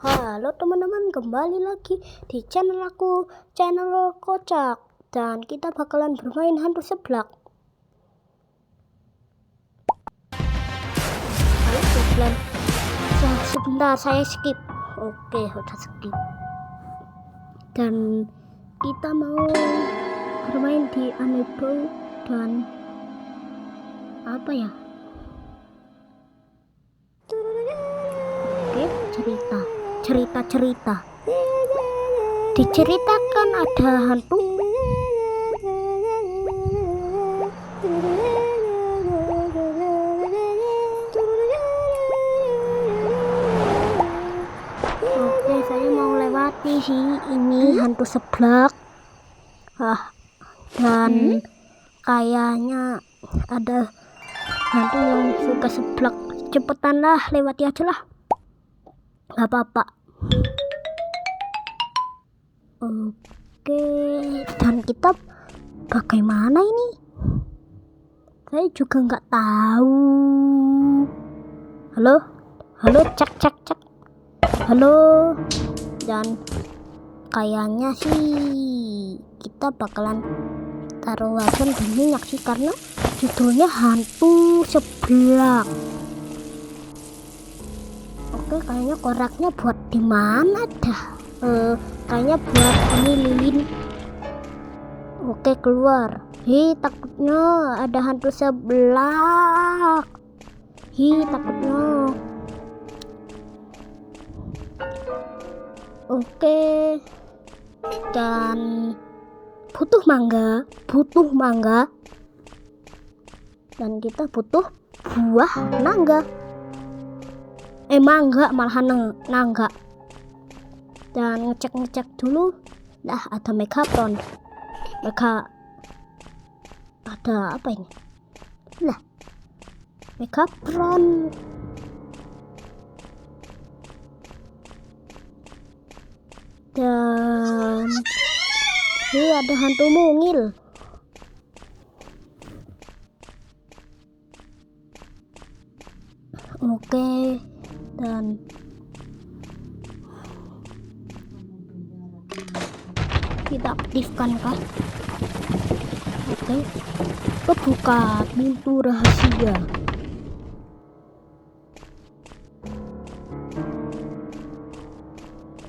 Halo teman-teman, kembali lagi di channel aku, channel Kocak. Dan kita bakalan bermain hantu seblak. Ayo sebelah. Sebentar, saya skip. Oke, udah skip. Dan kita mau bermain di Amiibo dan apa ya? Oke, cerita. Diceritakan ada hantu. Oke, saya mau lewati sih ini hantu seblak. Dan kayaknya ada hantu yang suka seblak. Cepetan lah, lewati aja lah. Gak apa-apa. Oke, dan kita bagaimana ini? Saya juga nggak tahu. Halo, cek. Halo. Dan kayaknya sih kita bakalan taruh wajan dan minyak sih, karena judulnya hantu seblak. Oke, kayaknya koraknya buat di mana dah? Kayaknya buat ini lilin. Oke, keluar. Takutnya ada hantu seblak. Takutnya. Oke. Dan butuh mangga. Dan kita butuh buah nangga. Mangga malahan nangga. Dan ngecek dulu. Nah, ada Megapron. Ada apa ini? Lah, Megapron. Dan ini ada hantu mungil. Oke, dan kita aktifkan kah? Oke, kebuka pintu rahasia.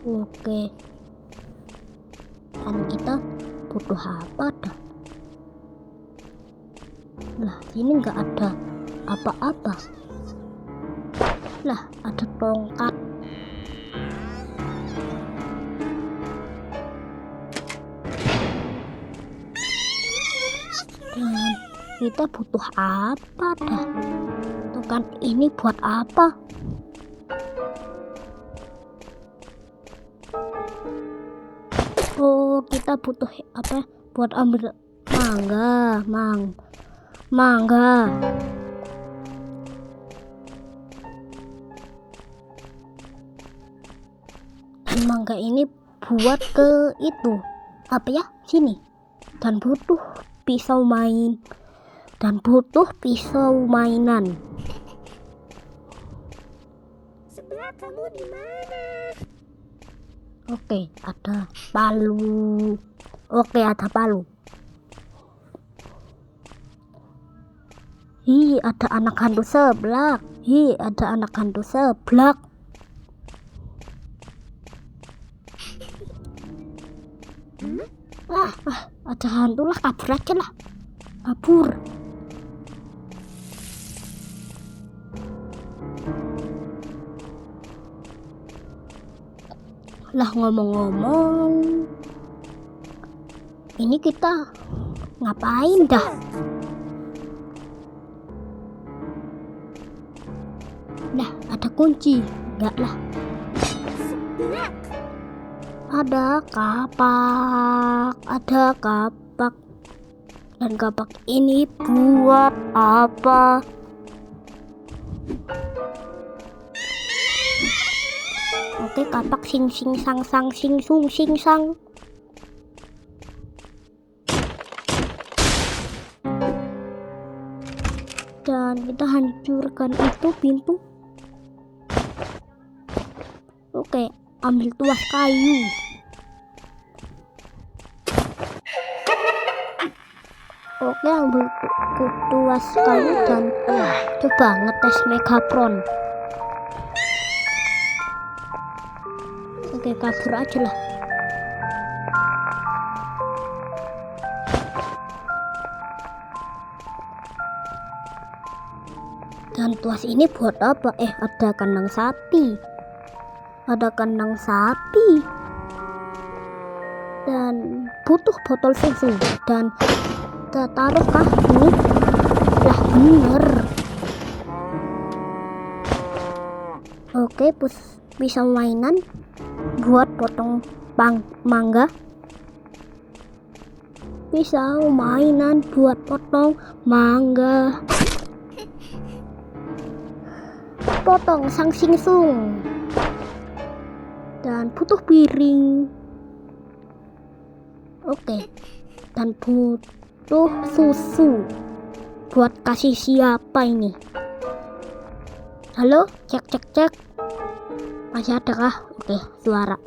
Oke, dan kita butuh apa dah? Lah, sini nggak ada apa-apa. Lah, ada tongkat. Dan kita butuh apa dah? Tongkat ini buat apa? Oh, kita butuh apa? Buat ambil mangga. Mangga ini buat ke itu apa ya, sini. Dan butuh pisau mainan. Sebelah kamu di mana? Oke, ada palu. Ada anak hantu seblak. Ada hantu lah, kabur aja lah. Lah, ngomong-ngomong, ini kita ngapain dah? Nah, ada kunci. Enggak lah. Ada kapak. Dan kapak ini buat apa? Oke, kapak sing sang sing sang. Dan kita hancurkan itu pintu. Oke, ambil tuas kayu. Oke, ambil tuas kayu dan coba ngetes Megatron. Oke, kabur aja lah. Dan tuas ini buat apa? Ada kandang sapi. Ada kandang sapi. Dan butuh botol susu. Dan kita taruh kah ini? Lah bener. Oke, bisa mainan buat potong mangga. Bisa mainan buat potong mangga. Potong sang singsung. Dan butuh piring. Oke. Dan butuh susu. Buat kasih siapa ini? Halo, cek. Masih ada kah? Oke, suara.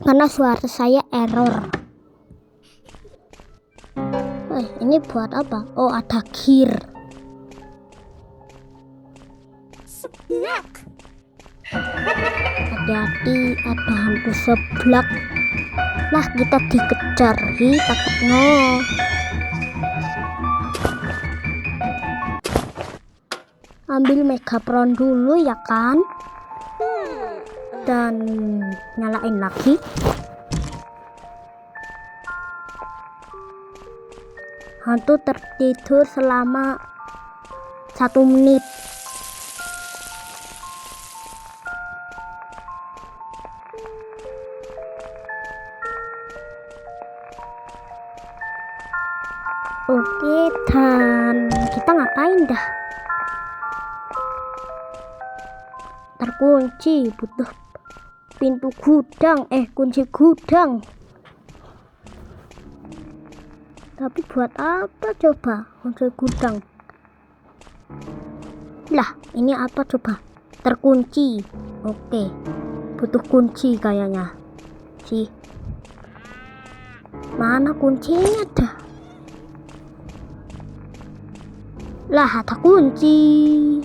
Karena suara saya error. Ini buat apa? Oh, ada gear. Hati-hati, ada hantu seblak. Lah, kita dikejar. Takutnya. Ambil Megatron dulu ya kan. Dan nyalain lagi. Hantu tertidur selama 1 menit. Oke, dan kita ngapain dah? Terkunci, butuh pintu gudang, kunci gudang. Tapi buat apa coba kunci gudang? Lah, ini apa coba? Terkunci. Oke, butuh kunci kayaknya. Mana kuncinya dah? Lah, ada kunci.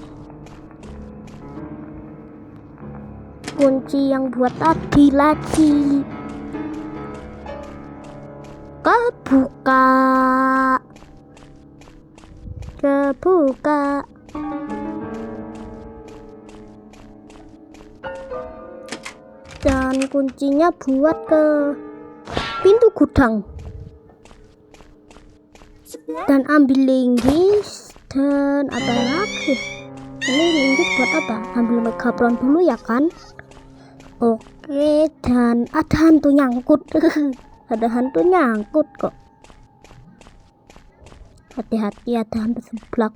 Kunci yang buat tadi lagi. Kebuka. Dan kuncinya buat ke pintu gudang. Dan ambil linggis. Dan apa lagi? Ini linggis buat apa? Ambil Megatron dulu ya kan? Oke, dan ada hantu nyangkut. Ada hantu nyangkut kok. Hati-hati, ada hantu seblak.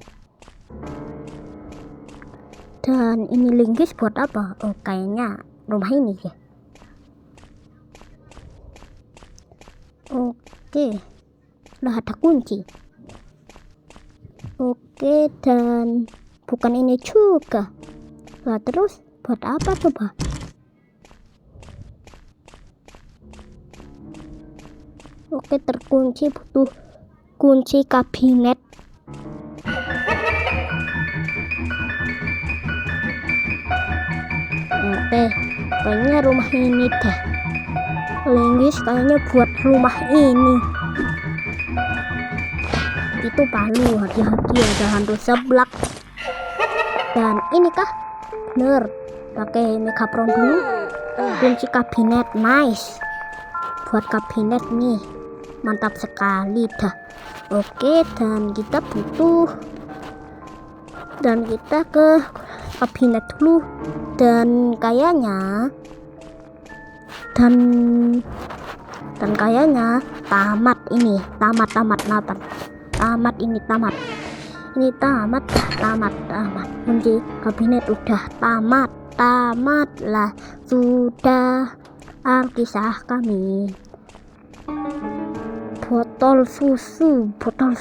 Dan ini linggis buat apa? Oh, kayaknya rumah ini ya. Oke. Lah, ada kunci. Oke, dan bukan ini juga. Lah, terus buat apa coba? Oke, terkunci, butuh kunci kabinet. Oke, kayaknya rumah ini deh. Linggis kayaknya buat rumah ini. Itu palu, hati-hati, ada hantu seblak. Dan ini kah? Bener, pakai Megatron dulu. Kunci kabinet, nice. Buat kabinet nih, mantap sekali dah. Oke, dan kita butuh. Dan kita ke kabinet dulu. Dan kayaknya tamat ini, tamat kunci kabinet udah tamat lah, sudah kisah kami. Botol susu, botol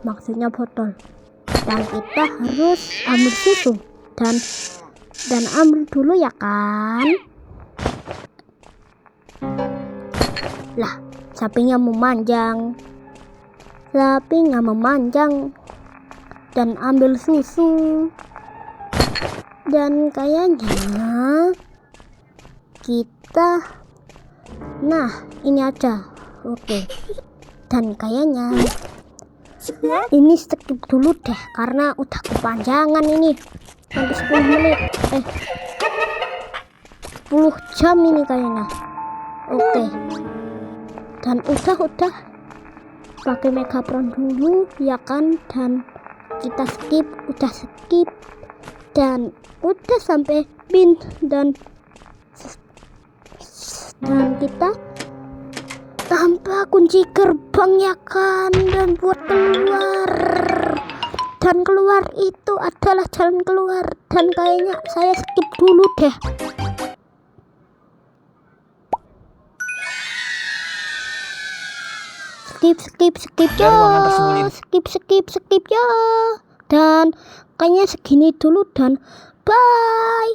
maksudnya botol. Dan kita harus ambil susu dan dan ambil dulu ya kan. Lah, sapinya memanjang. Dan ambil susu. Dan kayaknya kita, nah ini aja. Oke. Dan kayaknya ini skip dulu deh karena udah kepanjangan ini. Sampai 10 menit. 10 jam ini kayaknya. Oke. Dan udah pakai Megapron dulu ya kan, dan kita udah skip dan udah sampai bin dan kita tanpa kunci gerbang ya kan, dan buat keluar itu adalah jalan keluar, dan kayaknya saya skip dulu deh. Skip yo. Dan kayaknya segini dulu dan bye.